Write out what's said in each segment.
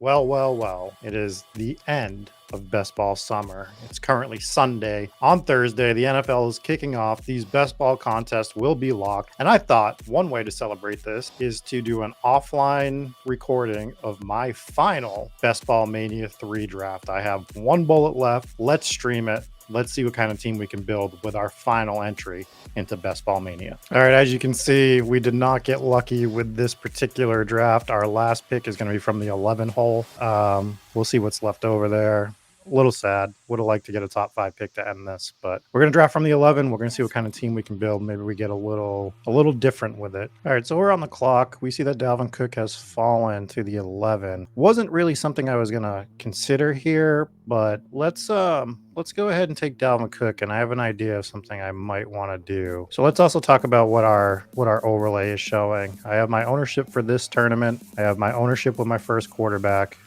Well. It is the end of best ball summer. It's currently Sunday. On Thursday, the NFL is kicking off. These best ball contests will be locked. And I thought one way to celebrate this is to do an offline recording of my final Best Ball Mania 3 draft. I have one bullet left. Let's stream it. Let's see what kind of team we can build with our final entry into Best Ball Mania. All right, as you can see, we did not get lucky with this particular draft. Our last pick is going to be from the 11 hole. We'll see what's left over there. A little sad. Would have liked to get a top 5 pick to end this, but we're going to draft from the 11. We're going to see what kind of team we can build. Maybe we get a little different with it. All right, so we're on the clock. We see that Dalvin Cook has fallen to the 11. Wasn't really something I was going to consider here, but let's go ahead and take Dalvin Cook, and I have an idea of something I might want to do. So let's also talk about what our overlay is showing. I have my ownership for this tournament. I have my ownership with my first quarterback.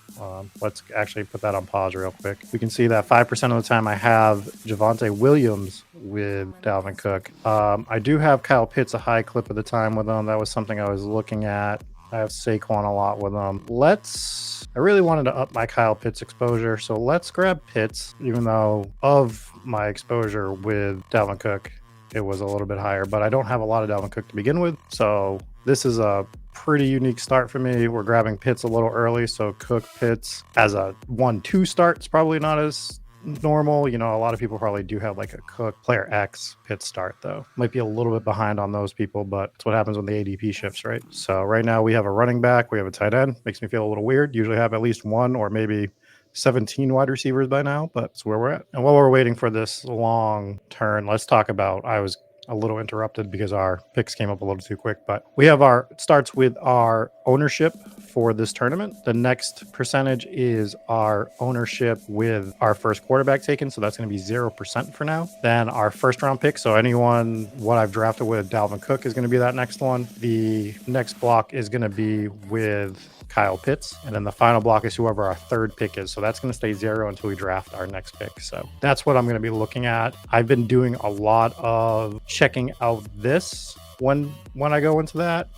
Let's actually put that on pause real quick. We can see that 5% of the time I have Javonte Williams with Dalvin Cook. I do have Kyle Pitts a high clip of the time with him. That was something I was looking at. I have Saquon a lot with them. I really wanted to up my Kyle Pitts exposure, so let's grab Pitts, even though of my exposure with Dalvin Cook, it was a little bit higher, but I don't have a lot of Dalvin Cook to begin with, so this is a pretty unique start for me. We're grabbing Pitts a little early, so Cook Pitts as a 1-2 start is probably not as normal. You know, a lot of people probably do have like a Cook player X Pitt start, though. Might be a little bit behind on those people, but it's what happens when the ADP shifts, right? So right now we have a running back, we have a tight end. Makes me feel a little weird. Usually have at least one or maybe 17 wide receivers by now, but it's where we're at. And while we're waiting for this long turn, let's talk about, I was a little interrupted because our picks came up a little too quick, but we have it starts with our ownership for this tournament. The next percentage is our ownership with our first quarterback taken, so that's going to be 0% for now. Then our first round pick, so what I've drafted with Dalvin Cook is going to be that next one. The next block is going to be with Kyle Pitts, and then the final block is whoever our third pick is, so that's going to stay 0 until we draft our next pick. So that's what I'm going to be looking at. I've been doing a lot of checking out this when I go into that.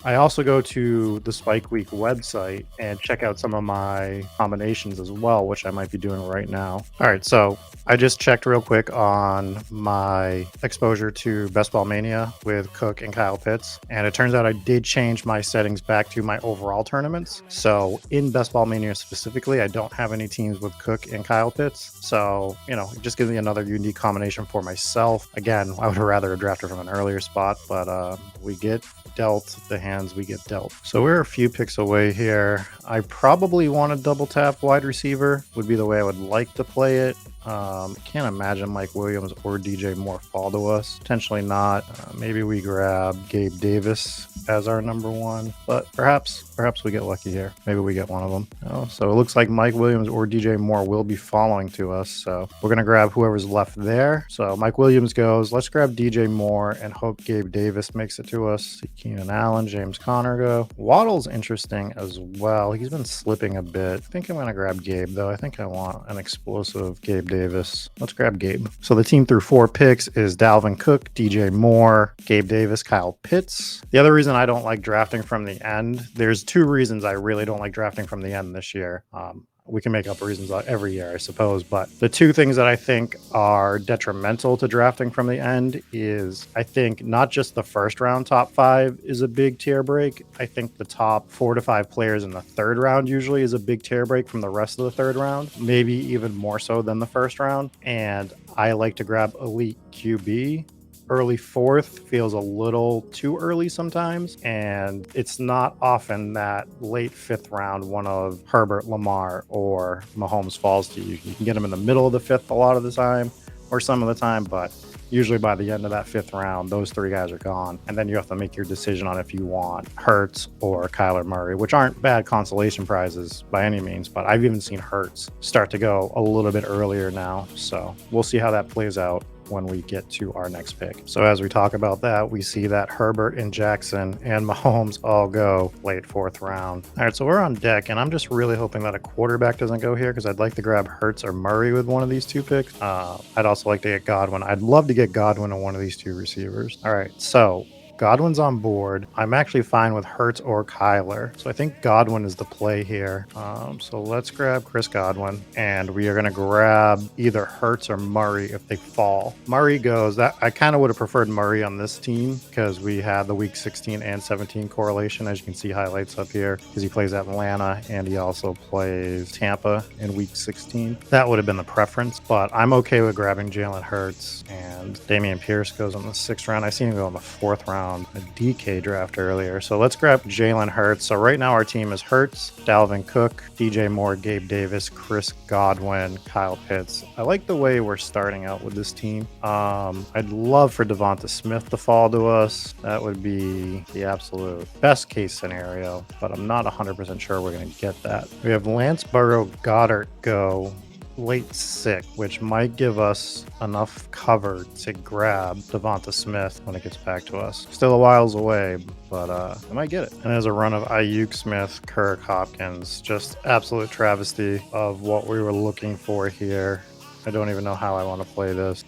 I also go to the Spike Week website and check out some of my combinations as well, which I might be doing right now. All right, so I just checked real quick on my exposure to Best Ball Mania with Cook and Kyle Pitts, and it turns out I did change my settings back to my overall tournaments. So in Best Ball Mania specifically, I don't have any teams with Cook and Kyle Pitts. So, you know, it just gives me another unique combination for myself. Again, I would have rather drafted from an earlier spot, but we get dealt the hands we get dealt. So we're a few picks away here. I probably want to double tap wide receiver, would be the way I would like to play it. Can't imagine Mike Williams or DJ Moore fall to us. Potentially not. Maybe we grab Gabe Davis as our number one, but perhaps we get lucky here. Maybe we get one of them. Oh, so it looks like Mike Williams or DJ Moore will be following to us. So we're going to grab whoever's left there. So Mike Williams goes. Let's grab DJ Moore and hope Gabe Davis makes it to us. Keenan Allen, James Conner go. Waddle's interesting as well. He's been slipping a bit. I think I'm going to grab Gabe, though. I think I want an explosive Gabe Davis. Let's grab Gabe. So the team through 4 picks is Dalvin Cook, DJ Moore, Gabe Davis, Kyle Pitts. The other reason I don't like drafting from the end, there's 2 reasons I really don't like drafting from the end this year. We can make up reasons every year, I suppose, but the 2 things that I think are detrimental to drafting from the end is, I think not just the first round top 5 is a big tier break. I think the top 4 to 5 players in the 3rd round usually is a big tier break from the rest of the 3rd round, maybe even more so than the 1st round. And I like to grab elite QB. Early 4th feels a little too early sometimes, and it's not often that late 5th round one of Herbert, Lamar, or Mahomes falls to you. You can get them in the middle of the 5th a lot of the time, or some of the time, but usually by the end of that 5th round, those 3 guys are gone, and then you have to make your decision on if you want Hurts or Kyler Murray, which aren't bad consolation prizes by any means, but I've even seen Hurts start to go a little bit earlier now, so we'll see how that plays out when we get to our next pick. So as we talk about that, we see that Herbert and Jackson and Mahomes all go late 4th round. All right, so we're on deck, and I'm just really hoping that a quarterback doesn't go here because I'd like to grab Hurts or Murray with one of these 2 picks. I'd also like to get Godwin. I'd love to get Godwin on one of these 2 receivers. All right, so Godwin's on board. I'm actually fine with Hurts or Kyler. So I think Godwin is the play here. So let's grab Chris Godwin, and we are going to grab either Hurts or Murray if they fall. Murray goes, that I kind of would have preferred Murray on this team because we had the week 16 and 17 correlation, as you can see highlights up here, because he plays Atlanta and he also plays Tampa in week 16. That would have been the preference, but I'm okay with grabbing Jalen Hurts, and Damian Pierce goes on the 6th round. I seen him go in the 4th round, a DK draft earlier. So let's grab Jalen Hurts. So right now our team is Hurts, Dalvin Cook, DJ Moore, Gabe Davis, Chris Godwin, Kyle Pitts. I like the way we're starting out with this team. I'd love for Devonta Smith to fall to us. That would be the absolute best case scenario, but I'm not 100% sure we're going to get that. We have Lance Burrow, Goddard go late 6th, which might give us enough cover to grab Devonta Smith when it gets back to us. Still a whiles away, but I might get it. And there's a run of Ayuk, Smith, Kirk, Hopkins. Just absolute travesty of what we were looking for here. I don't even know how I want to play this.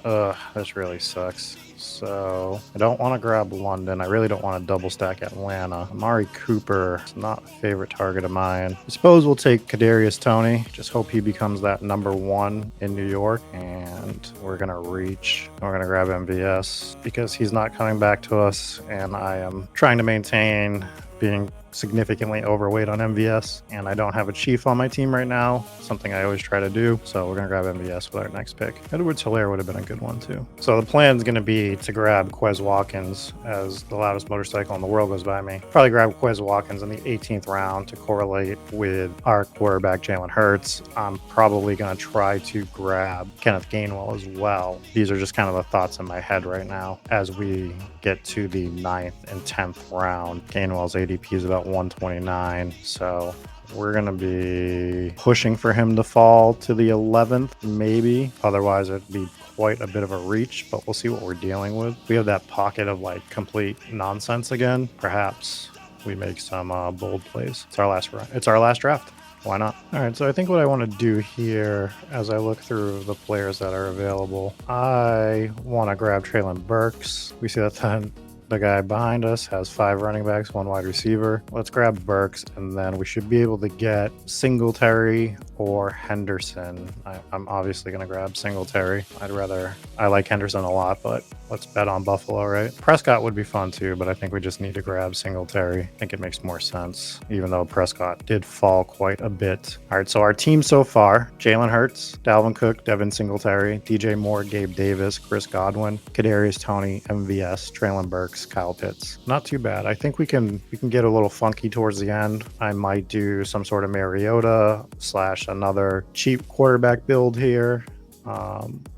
This really sucks. So I don't want to grab London. I really don't want to double stack Atlanta. Amari Cooper is not a favorite target of mine. I suppose we'll take Kadarius Toney. Just hope he becomes that number 1 in New York. And we're going to reach. We're going to grab MVS because he's not coming back to us. And I am trying to maintain being significantly overweight on MVS, and I don't have a Chief on my team right now, something I always try to do, so we're going to grab MVS with our next pick. Edwards-Helaire would have been a good one too. So the plan is going to be to grab Quez Watkins as the loudest motorcycle in the world goes by me. Probably grab Quez Watkins in the 18th round to correlate with our quarterback Jalen Hurts. I'm probably going to try to grab Kenneth Gainwell as well. These are just kind of the thoughts in my head right now as we get to the 9th and 10th round. Gainwell's ADP is about 129, so we're going to be pushing for him to fall to the 11th, maybe. Otherwise, it'd be quite a bit of a reach, but we'll see what we're dealing with. We have that pocket of like complete nonsense again. Perhaps we make some bold plays. It's our last run. It's our last draft. Why not? All right, so I think what I want to do here as I look through the players that are available, I want to grab Treylon Burks. We see that the guy behind us has 5 running backs, 1 wide receiver. Let's grab Burks, and then we should be able to get Singletary or Henderson. I'm obviously going to grab Singletary. I like Henderson a lot, but let's bet on Buffalo, right? Prescott would be fun too, but I think we just need to grab Singletary. I think it makes more sense, even though Prescott did fall quite a bit. All right, so our team so far, Jalen Hurts, Dalvin Cook, Devin Singletary, DJ Moore, Gabe Davis, Chris Godwin, Kadarius Toney, MVS, Treylon Burks, Kyle Pitts. Not too bad. I think we can get a little funky towards the end. I might do some sort of Mariota / another cheap quarterback build here.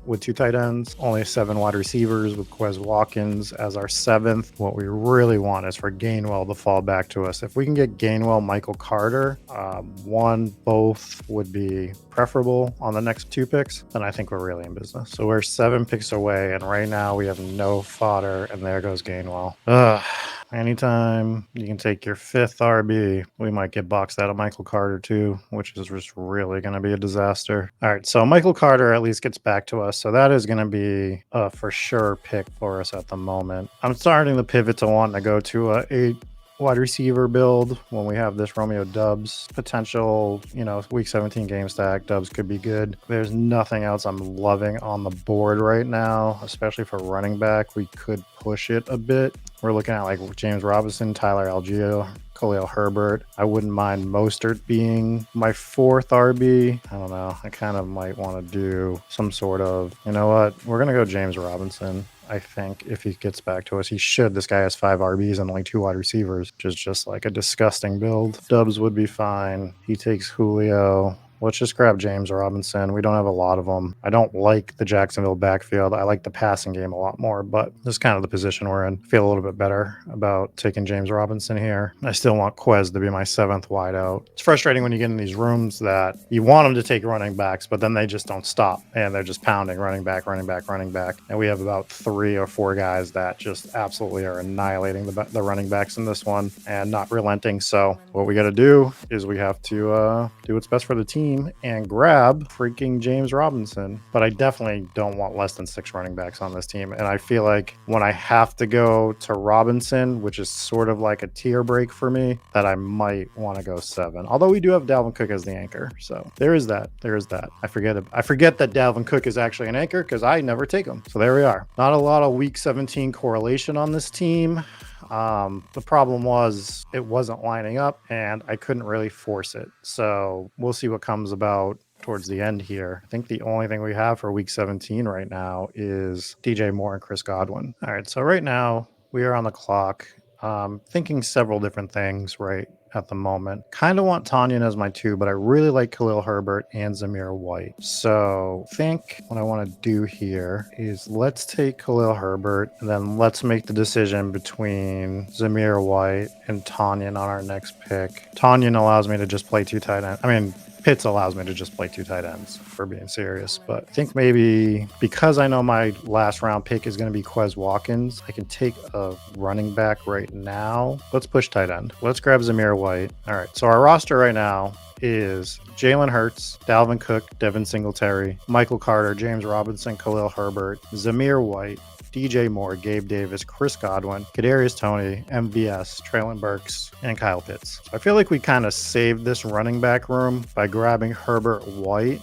With 2 tight ends, only 7 wide receivers with Quez Watkins as our 7th. What we really want is for Gainwell to fall back to us. If we can get Gainwell, Michael Carter, both would be preferable on the next 2 picks, then I think we're really in business. So we're 7 picks away, and right now we have no fodder, and there goes Gainwell. Anytime you can take your 5th RB, we might get boxed out of Michael Carter too, which is just really going to be a disaster. All right, so Michael Carter at least gets back to us. So that is going to be a for sure pick for us at the moment. I'm starting to pivot to wanting to go to a 8 wide receiver build when we have this Romeo Dubs potential, week 17 game stack. Dubs could be good. There's nothing else I'm loving on the board right now, especially for running back. We could push it a bit. We're looking at like James Robinson, Tyler Algier, Khalil Herbert. I wouldn't mind Mostert being my 4th RB. I don't know. I kind of might want to do some sort of, you know what? We're going to go James Robinson. I think if he gets back to us, he should. This guy has 5 RBs and only 2 wide receivers, which is just like a disgusting build. Dubs would be fine. He takes Julio. Let's just grab James Robinson. We don't have a lot of them. I don't like the Jacksonville backfield. I like the passing game a lot more, but this is kind of the position we're in. I feel a little bit better about taking James Robinson here. I still want Quez to be my 7th wideout. It's frustrating when you get in these rooms that you want them to take running backs, but then they just don't stop, and they're just pounding running back. And we have about 3 or 4 guys that just absolutely are annihilating the running backs in this one and not relenting. So what we got to do is we have to do what's best for the team. team and grab freaking James Robinson. But I definitely don't want less than 6 running backs on this team. And I feel like when I have to go to Robinson, which is sort of like a tier break for me, that I might want to go 7. Although we do have Dalvin Cook as the anchor. So there is that. There is that. I forget that Dalvin Cook is actually an anchor because I never take him. So there we are. Not a lot of week 17 correlation on this team. The problem was it wasn't lining up and I couldn't really force it. So we'll see what comes about towards the end here. I think the only thing we have for week 17 right now is DJ Moore and Chris Godwin. All right. So right now we are on the clock, thinking several different things right at the moment. Kind of want Tanyan as my 2, but I really like Khalil Herbert and Zamir White. So I think what I want to do here is let's take Khalil Herbert and then let's make the decision between Zamir White and Tanyan on our next pick. Tanyan allows me to just play 2 tight ends. I mean, Pitts allows me to just play 2 tight ends, for being serious. But I think maybe because I know my last round pick is going to be Quez Watkins, I can take a running back right now. Let's push tight end. Let's grab Zamir White. All right, so our roster right now is Jalen Hurts, Dalvin Cook, Devin Singletary, Michael Carter, James Robinson, Khalil Herbert, Zamir White, DJ Moore, Gabe Davis, Chris Godwin, Kadarius Toney, MVS, Traylon Burks, and Kyle Pitts. So I feel like we kind of saved this running back room by grabbing Herbert White.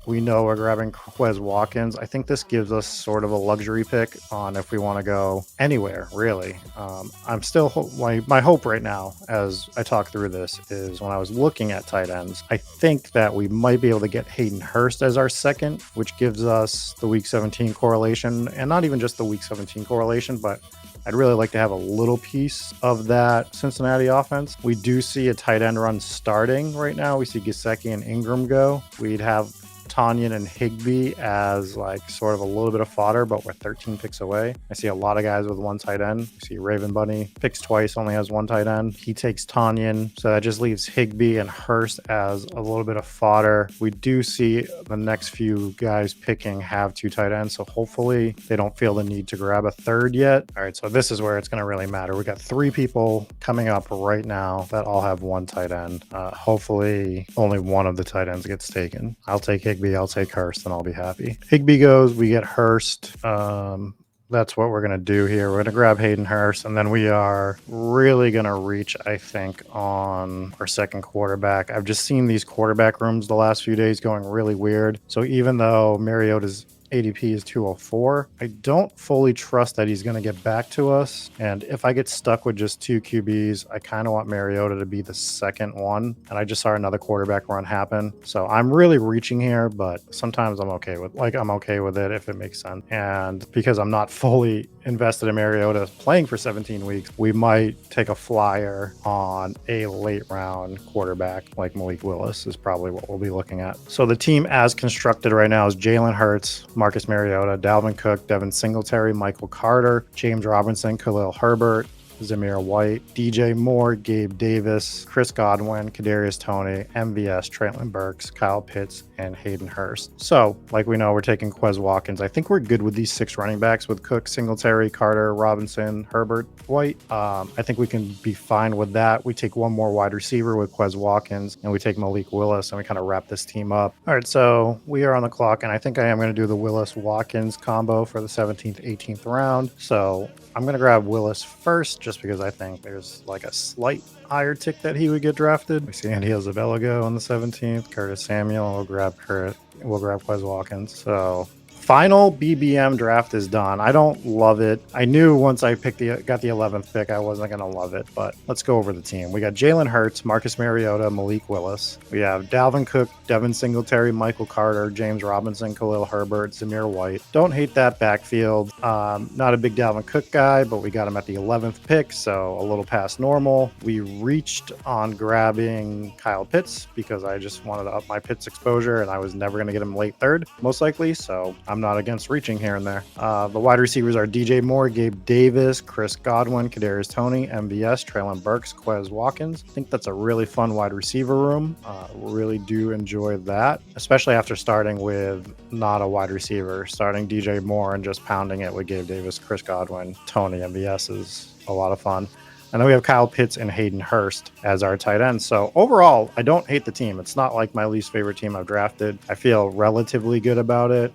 We know we're grabbing Quez Watkins. I think this gives us sort of a luxury pick on if we want to go anywhere, really. I'm still, my hope right now as I talk through this is when I was looking at tight ends, I think that we might be able to get Hayden Hurst as our second, which gives us the week 17 correlation, and not even just the week 17 correlation, but I'd really like to have a little piece of that Cincinnati offense. We do see a tight end run starting right now. We see Gesicki and Ingram go. We'd have Tanyan and Higbee as like sort of a little bit of fodder, but we're 13 picks away. I see a lot of guys with 1 tight end. We see Raven Bunny picks twice, only has 1 tight end. He takes Tanyan, so that just leaves Higbee and Hurst as a little bit of fodder. We do see the next few guys picking have 2 tight ends, so hopefully they don't feel the need to grab a third yet. All right, so this is where it's going to really matter. We got 3 people coming up right now that all have 1 tight end. Hopefully only one of the tight ends gets taken. I'll take Higbee, I'll take Hurst, and I'll be happy. Higbee goes, we get Hurst. That's what we're going to do here. We're going to grab Hayden Hurst, and then we are really going to reach, I think, on our second quarterback. I've just seen these quarterback rooms the last few days going really weird. So even though Mariota's ADP is 204, I don't fully trust that he's going to get back to us. And if I get stuck with just 2 QBs, I kind of want Mariota to be the second one. And I just saw another quarterback run happen. So I'm really reaching here, but sometimes I'm okay with it if it makes sense. And because I'm not fully invested in Mariota playing for 17 weeks, we might take a flyer on a late round quarterback like Malik Willis is probably what we'll be looking at. So the team as constructed right now is Jalen Hurts, Marcus Mariota, Dalvin Cook, Devin Singletary, Michael Carter, James Robinson, Khalil Herbert, Zamir White, DJ Moore, Gabe Davis, Chris Godwin, Kadarius Toney, MVS, Traylon Burks, Kyle Pitts, and Hayden Hurst. So, like we know, we're taking Quez Watkins. I think we're good with these 6 running backs with Cook, Singletary, Carter, Robinson, Herbert, White. I think we can be fine with that. We take 1 more wide receiver with Quez Watkins, and we take Malik Willis, and we kind of wrap this team up. All right, so we are on the clock, and I think I am going to do the Willis-Watkins combo for the 17th, 18th round. So I'm going to grab Willis first, just because I think there's like a slight higher tick that he would get drafted. We see Andy Isabella go on the 17th, Curtis Samuel, and we'll grab Quez Watkins. So final BBM draft is done. I don't love it. I knew once I got the 11th pick, I wasn't going to love it, but let's go over the team. We got Jalen Hurts, Marcus Mariota, Malik Willis. We have Dalvin Cook, Devin Singletary, Michael Carter, James Robinson, Khalil Herbert, Zamir White. Don't hate that backfield. Not a big Dalvin Cook guy, but we got him at the 11th pick, so a little past normal. We reached on grabbing Kyle Pitts because I just wanted to up my Pitts exposure, and I was never going to get him late 3rd, most likely, so I'm not against reaching here and there. The wide receivers are DJ Moore, Gabe Davis, Chris Godwin, Kadarius Toney, MVS, Traylon Burks, Quez Watkins. I think that's a really fun wide receiver room. Really do enjoy that, especially after starting with not a wide receiver. Starting DJ Moore and just pounding it with Gabe Davis, Chris Godwin, Toney, MVS is a lot of fun. And then we have Kyle Pitts and Hayden Hurst as our tight ends. So overall, I don't hate the team. It's not like my least favorite team I've drafted. I feel relatively good about it.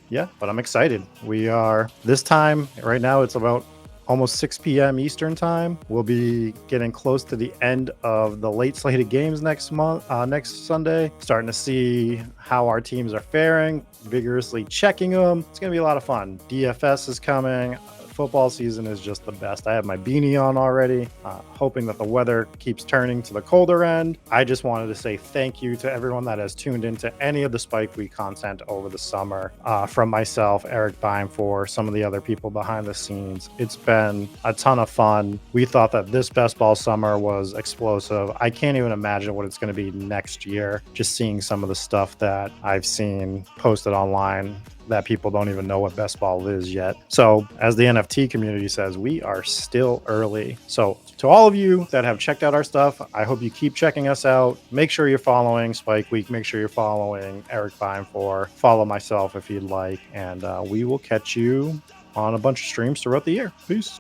Yeah, but I'm excited. We are this time right now. It's about almost 6 p.m. Eastern time. We'll be getting close to the end of the late slated games next Sunday. Starting to see how our teams are faring, vigorously checking them. It's going to be a lot of fun. DFS is coming. Football season is just the best. I have my beanie on already, hoping that the weather keeps turning to the colder end. I just wanted to say thank you to everyone that has tuned into any of the Spike Week content over the summer, from myself, Eric Bime, for some of the other people behind the scenes. It's been a ton of fun. We thought that this best ball summer was explosive. I can't even imagine what it's going to be next year, just seeing some of the stuff that I've seen posted online that people don't even know what best ball is yet. So as the NFT community says, we are still early. So to all of you that have checked out our stuff, I hope you keep checking us out. Make sure you're following Spike Week. Make sure you're following Eric Bime, follow myself if you'd like. And we will catch you on a bunch of streams throughout the year. Peace.